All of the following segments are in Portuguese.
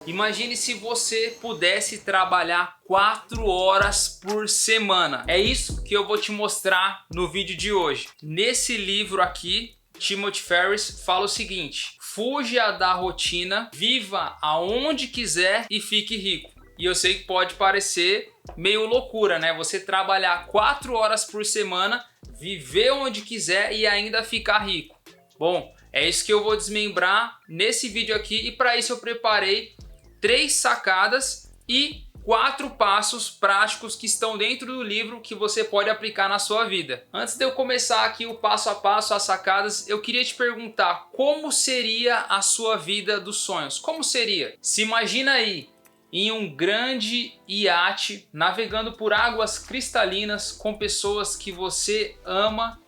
Imagine se você pudesse trabalhar 4 horas por semana. É isso que eu vou te mostrar no vídeo de hoje. Nesse livro aqui, Timothy Ferriss fala o seguinte: fuja da rotina, viva aonde quiser e fique rico. E eu sei que pode parecer meio loucura, né? Você trabalhar 4 horas por semana, viver onde quiser e ainda ficar rico. Bom, é isso que eu vou desmembrar nesse vídeo aqui e para isso eu preparei 3 sacadas e 4 passos práticos que estão dentro do livro que você pode aplicar na sua vida. Antes de eu começar aqui o passo a passo, as sacadas, eu queria te perguntar como seria a sua vida dos sonhos? Como seria? Se imagina aí em um grande iate navegando por águas cristalinas com pessoas que você ama,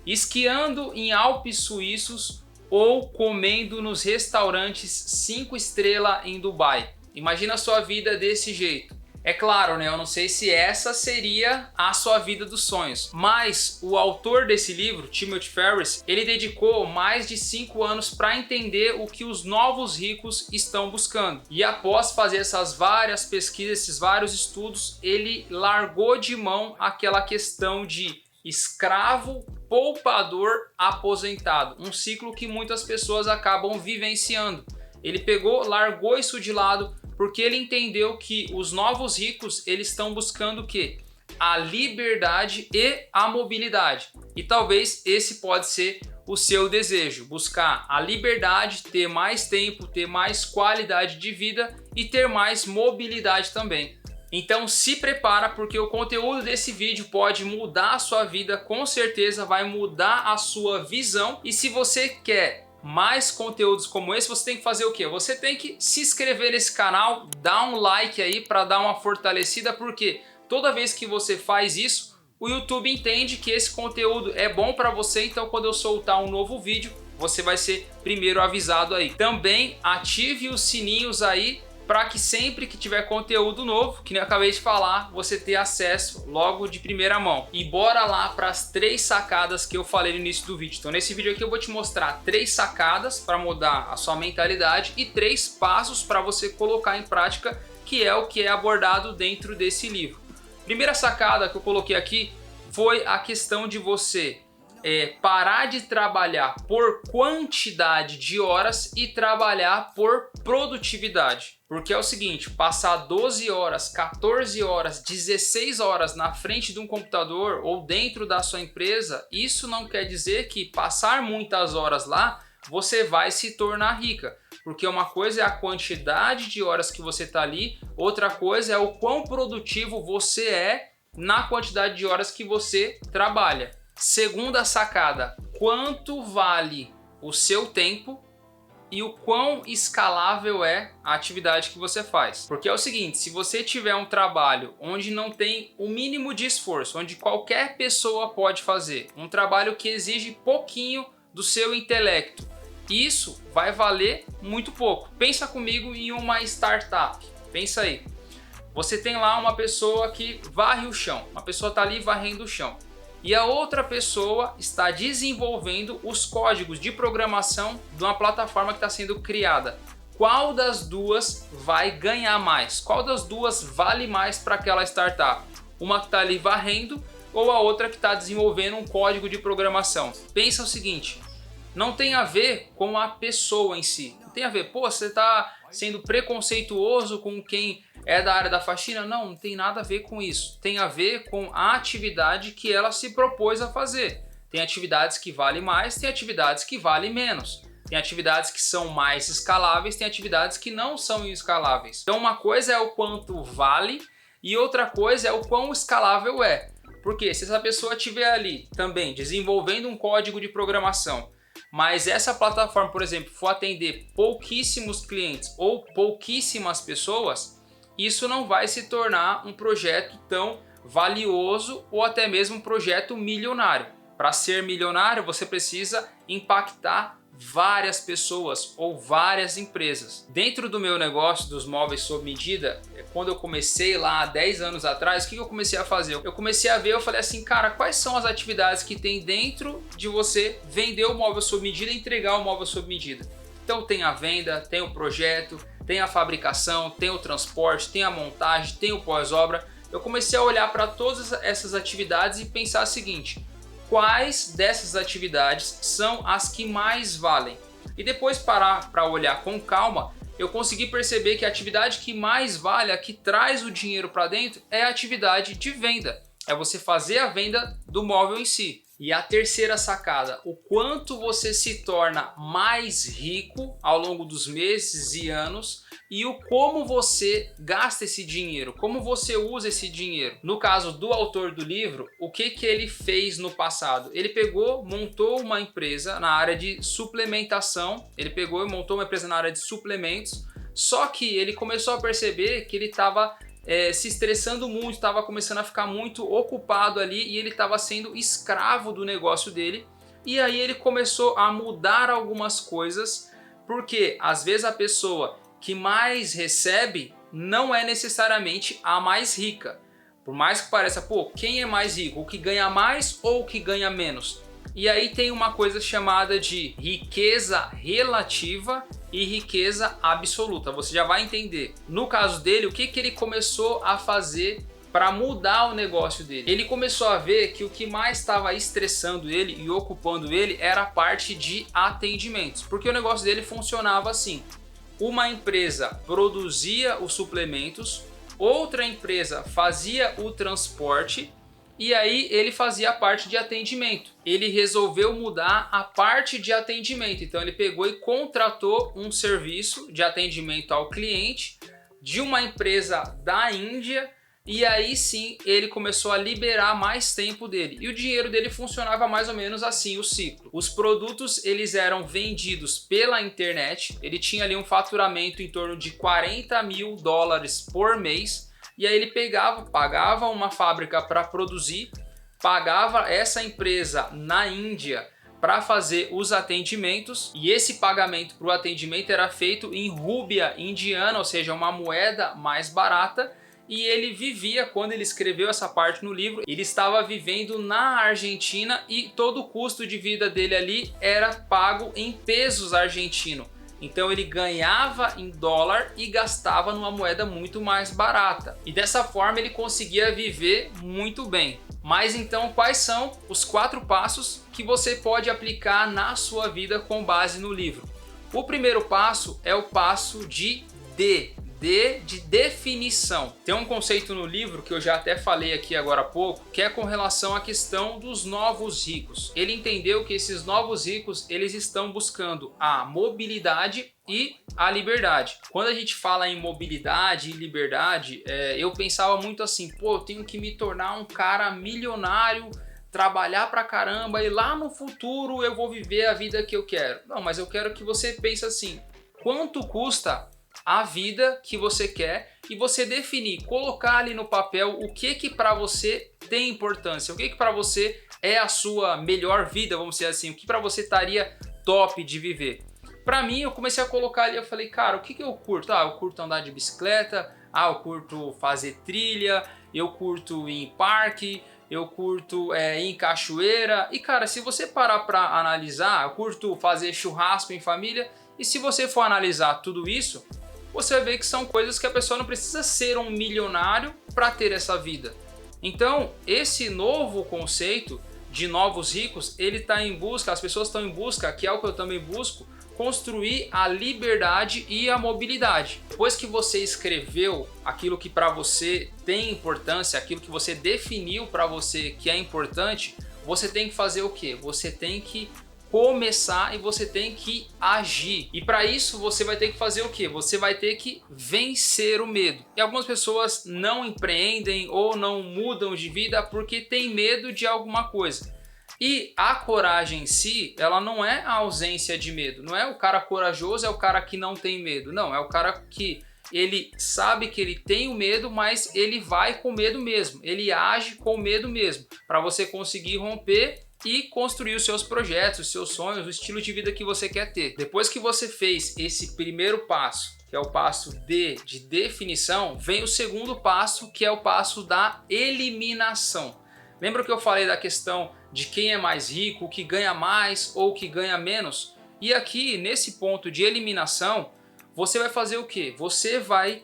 esquiando em Alpes suíços ou comendo nos restaurantes 5 estrelas em Dubai. Imagina a sua vida desse jeito. É claro, né? Eu não sei se essa seria a sua vida dos sonhos, mas o autor desse livro, Timothy Ferriss, ele dedicou mais de 5 anos para entender o que os novos ricos estão buscando. E após fazer essas várias pesquisas, esses vários estudos, ele largou de mão aquela questão de escravo, poupador, aposentado. Um ciclo que muitas pessoas acabam vivenciando. Ele pegou, largou isso de lado, porque ele entendeu que os novos ricos, eles estão buscando o quê? A liberdade e a mobilidade. E talvez esse pode ser o seu desejo, buscar a liberdade, ter mais tempo, ter mais qualidade de vida e ter mais mobilidade também. Então se prepara, porque o conteúdo desse vídeo pode mudar a sua vida, com certeza vai mudar a sua visão. E se você quer mais conteúdos como esse, você tem que fazer o quê? Você tem que se inscrever nesse canal, dar um like aí para dar uma fortalecida, porque toda vez que você faz isso, o YouTube entende que esse conteúdo é bom para você, então quando eu soltar um novo vídeo, você vai ser primeiro avisado aí. Também ative os sininhos aí, para que sempre que tiver conteúdo novo, que nem eu acabei de falar, você ter acesso logo de primeira mão. E bora lá para as 3 sacadas que eu falei no início do vídeo. Então nesse vídeo aqui eu vou te mostrar 3 sacadas para mudar a sua mentalidade e 3 passos para você colocar em prática, que é o que é abordado dentro desse livro. Primeira sacada que eu coloquei aqui foi a questão de você parar de trabalhar por quantidade de horas e trabalhar por produtividade. Porque é o seguinte, passar 12 horas, 14 horas, 16 horas na frente de um computador ou dentro da sua empresa, isso não quer dizer que passar muitas horas lá você vai se tornar rica. Porque uma coisa é a quantidade de horas que você está ali, outra coisa é o quão produtivo você é na quantidade de horas que você trabalha. Segunda sacada, quanto vale o seu tempo e o quão escalável é a atividade que você faz. Porque é o seguinte, se você tiver um trabalho onde não tem o mínimo de esforço, onde qualquer pessoa pode fazer, um trabalho que exige pouquinho do seu intelecto, isso vai valer muito pouco. Pensa comigo em uma startup, pensa aí. Você tem lá uma pessoa que varre o chão, uma pessoa está ali varrendo o chão. E a outra pessoa está desenvolvendo os códigos de programação de uma plataforma que está sendo criada. Qual das duas vai ganhar mais? Qual das duas vale mais para aquela startup? Uma que está ali varrendo ou a outra que está desenvolvendo um código de programação? Pensa o seguinte, não tem a ver com a pessoa em si. Não tem a ver, pô, você está sendo preconceituoso com quem é da área da faxina? Não, não tem nada a ver com isso. Tem a ver com a atividade que ela se propôs a fazer. Tem atividades que valem mais, tem atividades que valem menos. Tem atividades que são mais escaláveis, tem atividades que não são escaláveis. Então uma coisa é o quanto vale e outra coisa é o quão escalável é. Porque se essa pessoa estiver ali também desenvolvendo um código de programação, mas essa plataforma, por exemplo, for atender pouquíssimos clientes ou pouquíssimas pessoas, isso não vai se tornar um projeto tão valioso ou até mesmo um projeto milionário. Para ser milionário, você precisa impactar várias pessoas ou várias empresas. Dentro do meu negócio dos móveis sob medida, quando eu comecei lá há 10 anos atrás, o que eu comecei a fazer? Eu comecei a ver, eu falei assim, cara, quais são as atividades que tem dentro de você vender o móvel sob medida e entregar o móvel sob medida? Então tem a venda, tem o projeto, tem a fabricação, tem o transporte, tem a montagem, tem o pós-obra. Eu comecei a olhar para todas essas atividades e pensar o seguinte: quais dessas atividades são as que mais valem? E depois parar para olhar com calma, eu consegui perceber que a atividade que mais vale, a que traz o dinheiro para dentro, é a atividade de venda. É você fazer a venda do móvel em si. E a terceira sacada, o quanto você se torna mais rico ao longo dos meses e anos e o como você gasta esse dinheiro, como você usa esse dinheiro. No caso do autor do livro, o que ele fez no passado? Ele pegou, montou uma empresa na área de suplementação, ele pegou e montou uma empresa na área de suplementos, só que ele começou a perceber que ele estava se estressando muito, estava começando a ficar muito ocupado ali e ele estava sendo escravo do negócio dele. E aí ele começou a mudar algumas coisas, porque às vezes a pessoa que mais recebe não é necessariamente a mais rica. Por mais que pareça, pô, quem é mais rico? O que ganha mais ou o que ganha menos? E aí tem uma coisa chamada de riqueza relativa e riqueza absoluta. Você já vai entender. No caso dele, o que ele começou a fazer para mudar o negócio dele? Ele começou a ver que o que mais estava estressando ele e ocupando ele era a parte de atendimentos. Porque o negócio dele funcionava assim: uma empresa produzia os suplementos, outra empresa fazia o transporte e aí ele fazia a parte de atendimento. Ele resolveu mudar a parte de atendimento, então ele pegou e contratou um serviço de atendimento ao cliente de uma empresa da Índia. E aí sim ele começou a liberar mais tempo dele. E o dinheiro dele funcionava mais ou menos assim, o ciclo. Os produtos eles eram vendidos pela internet. Ele tinha ali um faturamento em torno de $40 mil por mês. E aí ele pagava uma fábrica para produzir, pagava essa empresa na Índia para fazer os atendimentos. E esse pagamento para o atendimento era feito em rúpia indiana, ou seja, uma moeda mais barata. E ele vivia, quando ele escreveu essa parte no livro, ele estava vivendo na Argentina e todo o custo de vida dele ali era pago em pesos argentinos. Então ele ganhava em dólar e gastava numa moeda muito mais barata. E dessa forma ele conseguia viver muito bem. Mas então quais são os 4 passos que você pode aplicar na sua vida com base no livro? O primeiro passo é o passo de definição. Tem um conceito no livro que eu já até falei aqui agora há pouco, que é com relação à questão dos novos ricos. Ele entendeu que esses novos ricos, eles estão buscando a mobilidade e a liberdade. Quando a gente fala em mobilidade e liberdade, eu pensava muito assim, pô, eu tenho que me tornar um cara milionário, trabalhar pra caramba e lá no futuro eu vou viver a vida que eu quero. Não, mas eu quero que você pense assim, quanto custa a vida que você quer e você definir, colocar ali no papel o que para você tem importância, o que para você é a sua melhor vida, vamos dizer assim, o que para você estaria top de viver. Para mim, eu comecei a colocar ali, eu falei, cara, o que eu curto? Eu curto andar de bicicleta, eu curto fazer trilha, eu curto ir em parque, eu curto ir em cachoeira. E cara, se você parar para analisar, eu curto fazer churrasco em família. E se você for analisar tudo isso, você vai ver que são coisas que a pessoa não precisa ser um milionário para ter essa vida. Então, esse novo conceito de novos ricos, ele está em busca, as pessoas estão em busca, que é o que eu também busco, construir a liberdade e a mobilidade. Depois que você escreveu aquilo que para você tem importância, aquilo que você definiu para você que é importante, você tem que fazer o quê? Você tem que começar e você tem que agir. E para isso você vai ter que fazer o quê? Você vai ter que vencer o medo. E algumas pessoas não empreendem ou não mudam de vida porque tem medo de alguma coisa. E a coragem em si, ela não é a ausência de medo. Não é o cara corajoso, é o cara que não tem medo. Não, é o cara que ele sabe que ele tem o medo, mas ele vai com medo mesmo. Ele age com medo mesmo. Para você conseguir romper e construir os seus projetos, os seus sonhos, o estilo de vida que você quer ter. Depois que você fez esse primeiro passo, que é o passo de definição, vem o segundo passo, que é o passo da eliminação. Lembra que eu falei da questão de quem é mais rico, o que ganha mais ou o que ganha menos? E aqui, nesse ponto de eliminação, você vai fazer o quê? Você vai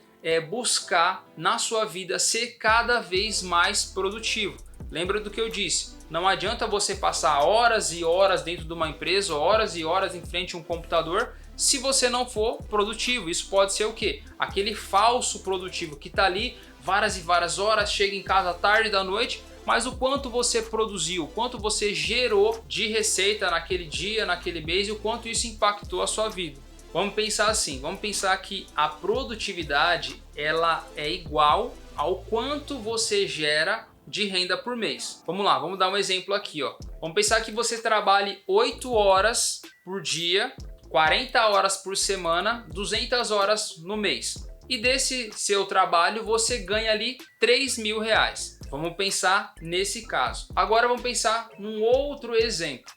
buscar na sua vida ser cada vez mais produtivo. Lembra do que eu disse? Não adianta você passar horas e horas dentro de uma empresa, horas e horas em frente a um computador, se você não for produtivo. Isso pode ser o quê? Aquele falso produtivo que está ali várias e várias horas, chega em casa tarde da noite, mas o quanto você produziu, o quanto você gerou de receita naquele dia, naquele mês e o quanto isso impactou a sua vida. Vamos pensar assim, vamos pensar que a produtividade ela é igual ao quanto você gera de renda por mês. Vamos lá, vamos dar um exemplo aqui, ó. Vamos pensar que você trabalhe 8 horas por dia, 40 horas por semana, 200 horas no mês. E desse seu trabalho você ganha ali R$3.000. Vamos pensar nesse caso. Agora vamos pensar num outro exemplo,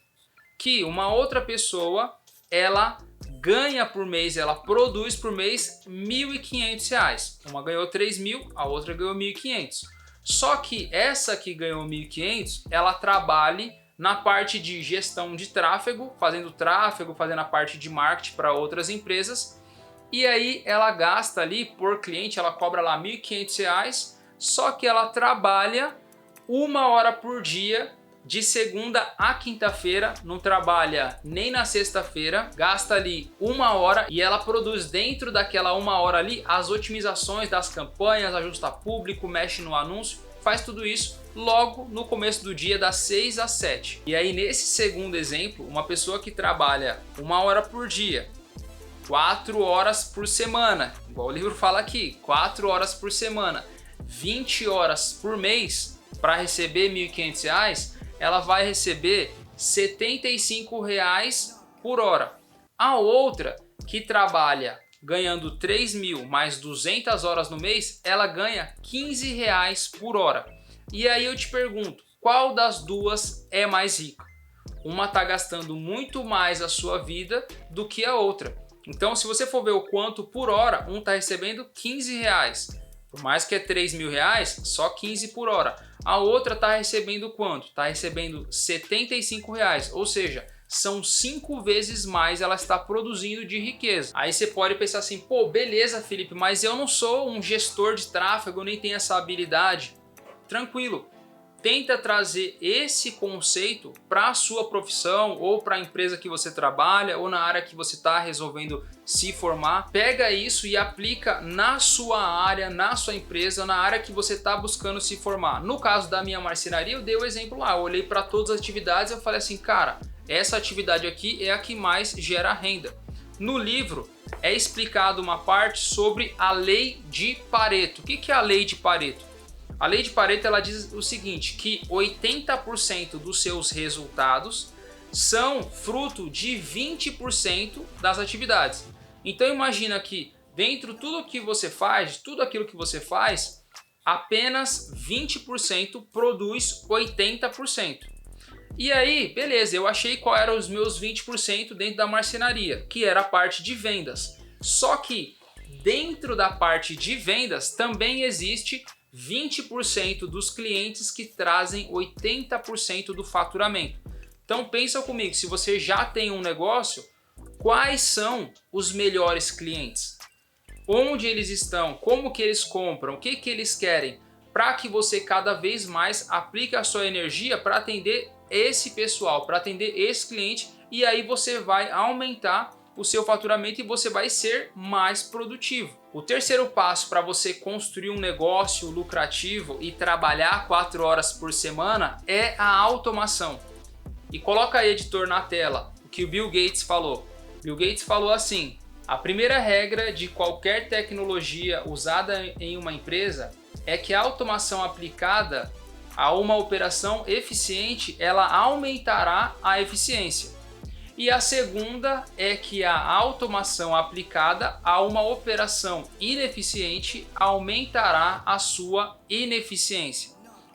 que uma outra pessoa, ela ganha por mês, ela produz por mês R$1.500. Uma ganhou 3.000, a outra ganhou 1.500. Só que essa que ganhou 1.500, ela trabalha na parte de gestão de tráfego, fazendo a parte de marketing para outras empresas. E aí ela gasta ali por cliente, ela cobra lá R$1.500, só que ela trabalha 1 hora por dia, de segunda a quinta-feira, não trabalha nem na sexta-feira, gasta ali 1 hora e ela produz dentro daquela 1 hora ali as otimizações das campanhas, ajusta público, mexe no anúncio, faz tudo isso logo no começo do dia das 6 às 7. E aí nesse segundo exemplo, uma pessoa que trabalha 1 hora por dia, 4 horas por semana, igual o livro fala aqui, 4 horas por semana, 20 horas por mês para receber R$1.500, ela vai receber R$75 por hora. A outra que trabalha ganhando 3.000 mais 200 horas no mês, ela ganha R$15 por hora. E aí eu te pergunto, qual das duas é mais rica? Uma está gastando muito mais a sua vida do que a outra. Então, se você for ver o quanto por hora, um está recebendo R$15. Por mais que é R$3.000, só 15 por hora. A outra está recebendo quanto? Está recebendo R$75, ou seja, são 5 vezes mais ela está produzindo de riqueza. Aí você pode pensar assim, pô, beleza, Felipe, mas eu não sou um gestor de tráfego, eu nem tenho essa habilidade. Tranquilo. Tenta trazer esse conceito para a sua profissão ou para a empresa que você trabalha ou na área que você está resolvendo se formar. Pega isso e aplica na sua área, na sua empresa, na área que você está buscando se formar. No caso da minha marcenaria, eu dei o exemplo lá. Eu olhei para todas as atividades e eu falei assim, cara, essa atividade aqui é a que mais gera renda. No livro é explicado uma parte sobre a lei de Pareto. O que é a lei de Pareto? A lei de Pareto ela diz o seguinte, que 80% dos seus resultados são fruto de 20% das atividades. Então imagina que dentro de tudo que você faz, tudo aquilo que você faz, apenas 20% produz 80%. E aí, beleza, eu achei qual eram os meus 20% dentro da marcenaria, que era a parte de vendas. Só que dentro da parte de vendas também existe 20% dos clientes que trazem 80% do faturamento. Então pensa comigo, se você já tem um negócio, quais são os melhores clientes? Onde eles estão? Como que eles compram? O que que eles querem? Para que você cada vez mais aplique a sua energia para atender esse pessoal, para atender esse cliente, e aí você vai aumentar o seu faturamento e você vai ser mais produtivo. O terceiro passo para você construir um negócio lucrativo e trabalhar 4 horas por semana é a automação. E coloca aí, editor, na tela o que o Bill Gates falou. Bill Gates falou assim: a primeira regra de qualquer tecnologia usada em uma empresa é que a automação aplicada a uma operação eficiente, ela aumentará a eficiência. E a segunda é que a automação aplicada a uma operação ineficiente aumentará a sua ineficiência.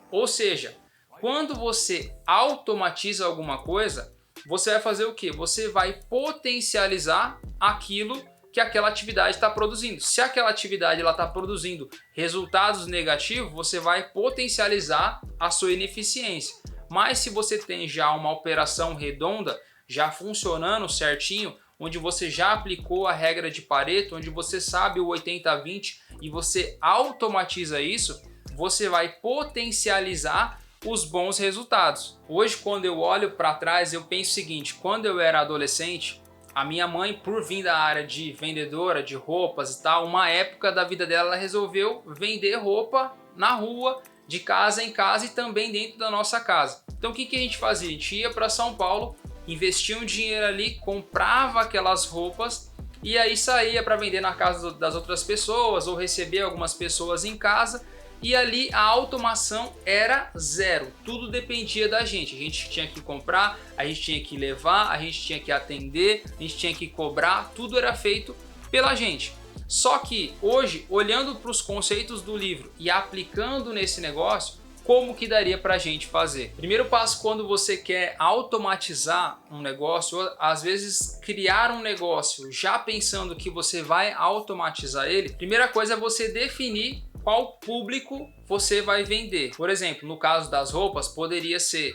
Ou seja, quando você automatiza alguma coisa, você vai fazer o quê? Você vai potencializar aquilo que aquela atividade está produzindo. Se aquela atividade está produzindo resultados negativos, você vai potencializar a sua ineficiência. Mas se você tem já uma operação redonda, já funcionando certinho, onde você já aplicou a regra de Pareto, onde você sabe o 80-20 e você automatiza isso, você vai potencializar os bons resultados. Hoje, quando eu olho para trás, eu penso o seguinte: quando eu era adolescente, a minha mãe, por vir da área de vendedora de roupas e tal, uma época da vida dela, ela resolveu vender roupa na rua, de casa em casa e também dentro da nossa casa. Então o que a gente fazia? A gente ia para São Paulo, investia um dinheiro ali, comprava aquelas roupas e aí saía para vender na casa das outras pessoas ou receber algumas pessoas em casa. E ali a automação era zero, tudo dependia da gente. A gente tinha que comprar, a gente tinha que levar, a gente tinha que atender, a gente tinha que cobrar, tudo era feito pela gente. Só que hoje, olhando para os conceitos do livro e aplicando nesse negócio, como que daria para a gente fazer? Primeiro passo, quando você quer automatizar um negócio, ou às vezes criar um negócio já pensando que você vai automatizar ele, primeira coisa é você definir qual público você vai vender. Por exemplo, no caso das roupas, poderia ser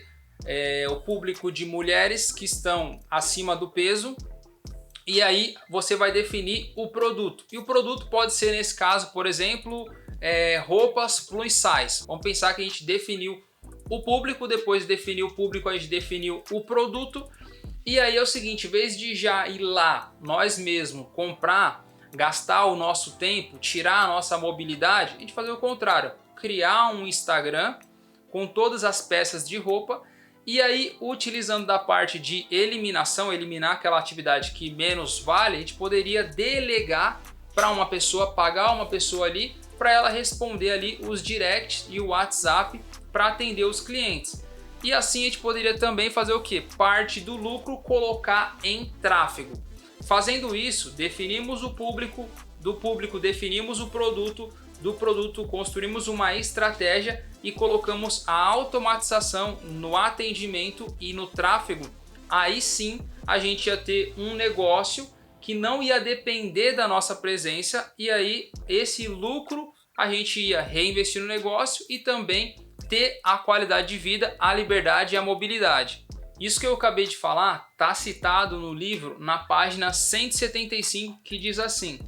o público de mulheres que estão acima do peso, e aí você vai definir o produto. E o produto pode ser, nesse caso, por exemplo, roupas plus size. Vamos pensar que a gente definiu o público, depois de definir o público, a gente definiu o produto. E aí é o seguinte, em vez de já ir lá, nós mesmos, comprar, gastar o nosso tempo, tirar a nossa mobilidade, a gente fazer o contrário. Criar um Instagram com todas as peças de roupa e aí, utilizando da parte de eliminação, eliminar aquela atividade que menos vale, a gente poderia delegar para uma pessoa, pagar uma pessoa ali, para ela responder ali os directs e o WhatsApp para atender os clientes. E assim a gente poderia também fazer o que? Parte do lucro colocar em tráfego. Fazendo isso, definimos o público, do público definimos o produto, do produto construímos uma estratégia e colocamos a automatização no atendimento e no tráfego. Aí sim a gente ia ter um negócio que não ia depender da nossa presença e aí esse lucro a gente ia reinvestir no negócio e também ter a qualidade de vida, a liberdade e a mobilidade. Isso que eu acabei de falar está citado no livro na página 175, que diz assim: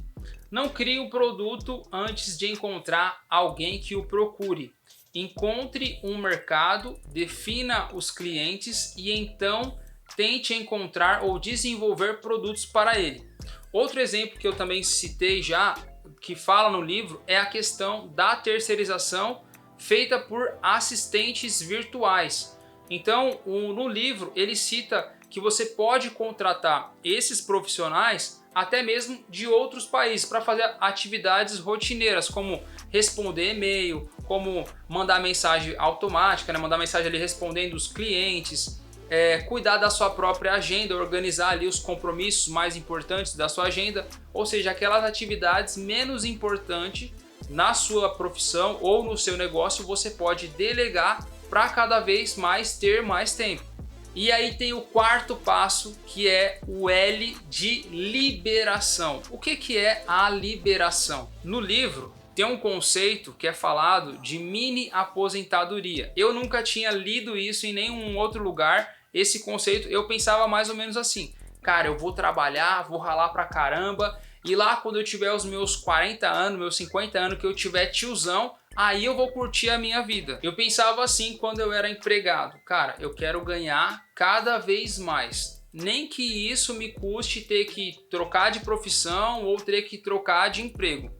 não crie o produto antes de encontrar alguém que o procure. Encontre um mercado, defina os clientes e então tente encontrar ou desenvolver produtos para ele. Outro exemplo que eu também citei já, que fala no livro, é a questão da terceirização feita por assistentes virtuais. Então, no livro, ele cita que você pode contratar esses profissionais até mesmo de outros países para fazer atividades rotineiras, como responder e-mail, como mandar mensagem automática, mandar mensagem ali respondendo os clientes, cuidar da sua própria agenda, organizar ali os compromissos mais importantes da sua agenda, ou seja, aquelas atividades menos importantes na sua profissão ou no seu negócio você pode delegar para cada vez mais ter mais tempo. E aí tem o quarto passo, que é o L de liberação. O que é a liberação? No livro tem um conceito que é falado de mini aposentadoria. Eu nunca tinha lido isso em nenhum outro lugar. Esse conceito eu pensava mais ou menos assim: cara, eu vou trabalhar, vou ralar pra caramba, e lá quando eu tiver os meus 40 anos, meus 50 anos, que eu tiver tiozão, aí eu vou curtir a minha vida. Eu pensava assim quando eu era empregado: cara, eu quero ganhar cada vez mais. Nem que isso me custe ter que trocar de profissão ou ter que trocar de emprego.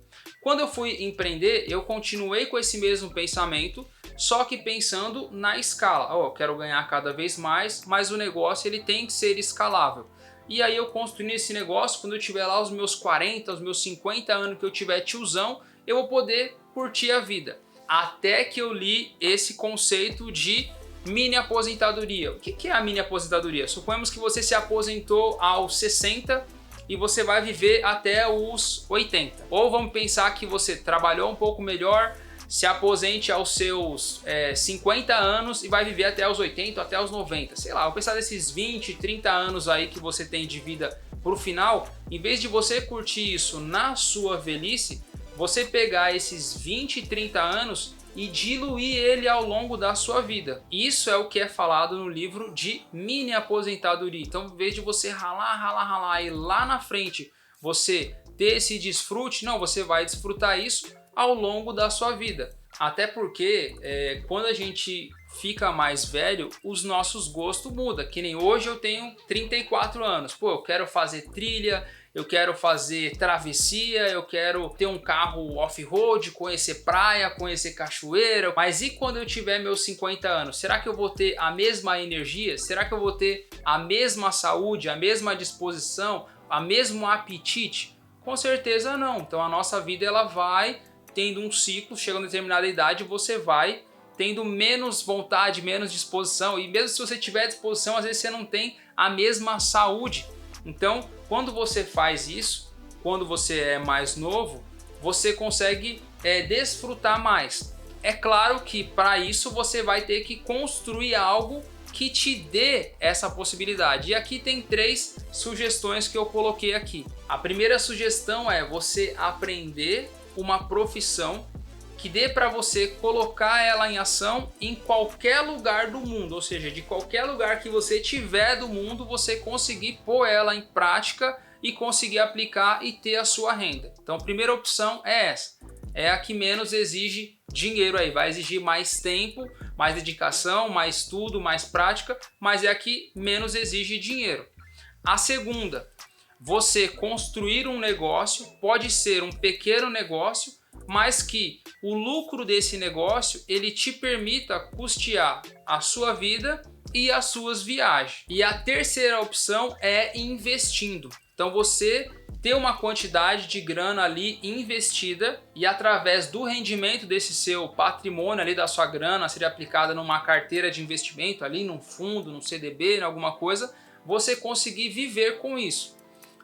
Quando eu fui empreender, eu continuei com esse mesmo pensamento, só que pensando na escala. Eu quero ganhar cada vez mais, mas o negócio ele tem que ser escalável. E aí eu construí esse negócio, quando eu tiver lá os meus 40, os meus 50 anos, que eu tiver tiozão, eu vou poder curtir a vida. Até que eu li esse conceito de mini aposentadoria. O que é a mini aposentadoria? Suponhamos que você se aposentou aos 60 e você vai viver até os 80. Ou vamos pensar que você trabalhou um pouco melhor, se aposente aos seus 50 anos e vai viver até os 80, até os 90. Sei lá, vou pensar desses 20, 30 anos aí que você tem de vida pro final. Em vez de você curtir isso na sua velhice, você pegar esses 20, 30 anos e diluir ele ao longo da sua vida. Isso é o que é falado no livro de mini aposentadoria. Então, em vez de você ralar e lá na frente você ter esse desfrute, não, você vai desfrutar isso ao longo da sua vida. Até porque quando a gente fica mais velho, os nossos gostos mudam. Que nem hoje eu tenho 34 anos. Pô, eu quero fazer trilha, eu quero fazer travessia, eu quero ter um carro off-road, conhecer praia, conhecer cachoeira. Mas e quando eu tiver meus 50 anos? Será que eu vou ter a mesma energia? Será que eu vou ter a mesma saúde, a mesma disposição, a mesmo apetite? Com certeza não. Então a nossa vida ela vai tendo um ciclo, chegando a determinada idade, você vai tendo menos vontade, menos disposição, e mesmo se você tiver disposição, às vezes você não tem a mesma saúde. Então, quando você faz isso, quando você é mais novo, você consegue desfrutar mais. É claro que para isso você vai ter que construir algo que te dê essa possibilidade. E aqui tem 3 sugestões que eu coloquei aqui. A primeira sugestão é você aprender uma profissão que dê para você colocar ela em ação em qualquer lugar do mundo, ou seja, de qualquer lugar que você tiver do mundo, você conseguir pôr ela em prática e conseguir aplicar e ter a sua renda. Então a primeira opção é essa, é a que menos exige dinheiro aí, vai exigir mais tempo, mais dedicação, mais estudo, mais prática, mas é a que menos exige dinheiro. A segunda, você construir um negócio, pode ser um pequeno negócio, mas que o lucro desse negócio ele te permita custear a sua vida e as suas viagens. E a terceira opção é investindo. Então você ter uma quantidade de grana ali investida e através do rendimento desse seu patrimônio ali da sua grana ser aplicada numa carteira de investimento ali, num fundo, num CDB, em alguma coisa, você conseguir viver com isso.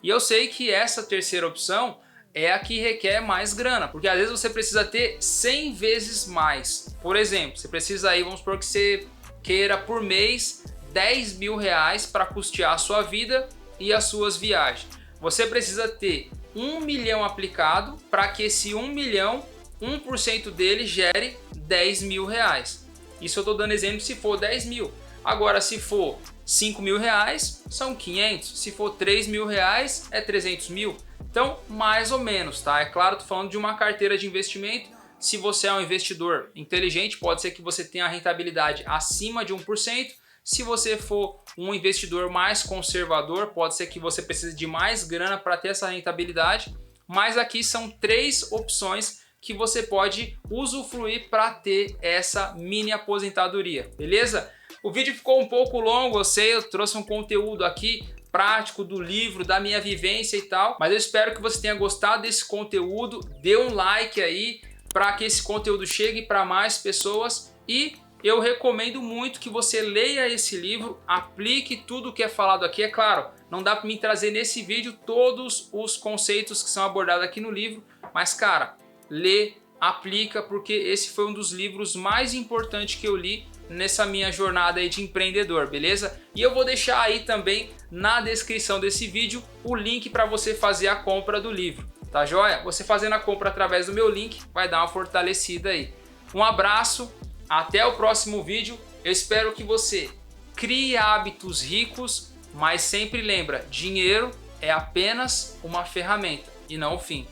E eu sei que essa terceira opção é a que requer mais grana, porque às vezes você precisa ter 100 vezes mais. Por exemplo, você precisa aí, vamos supor que você queira por mês 10 mil reais para custear a sua vida e as suas viagens. Você precisa ter 1 milhão aplicado para que esse 1 milhão, 1% dele gere 10 mil reais. Isso eu estou dando exemplo se for 10 mil. Agora, se for 5 mil reais, são 500. Se for 3 mil reais, é 300 mil. Então, mais ou menos, tá? É claro, estou falando de uma carteira de investimento. Se você é um investidor inteligente, pode ser que você tenha a rentabilidade acima de 1%. Se você for um investidor mais conservador, pode ser que você precise de mais grana para ter essa rentabilidade. Mas aqui são 3 opções que você pode usufruir para ter essa mini aposentadoria, beleza? O vídeo ficou um pouco longo, eu sei, eu trouxe um conteúdo aqui prático do livro, da minha vivência e tal, mas eu espero que você tenha gostado desse conteúdo. Dê um like aí para que esse conteúdo chegue para mais pessoas e eu recomendo muito que você leia esse livro, aplique tudo o que é falado aqui. É claro, não dá para mim trazer nesse vídeo todos os conceitos que são abordados aqui no livro, mas cara, lê, aplica, porque esse foi um dos livros mais importantes que eu li nessa minha jornada aí de empreendedor, beleza? E eu vou deixar aí também na descrição desse vídeo o link para você fazer a compra do livro, tá joia? Você fazendo a compra através do meu link vai dar uma fortalecida aí. Um abraço, até o próximo vídeo. Eu espero que você crie hábitos ricos, mas sempre lembra, dinheiro é apenas uma ferramenta e não o fim.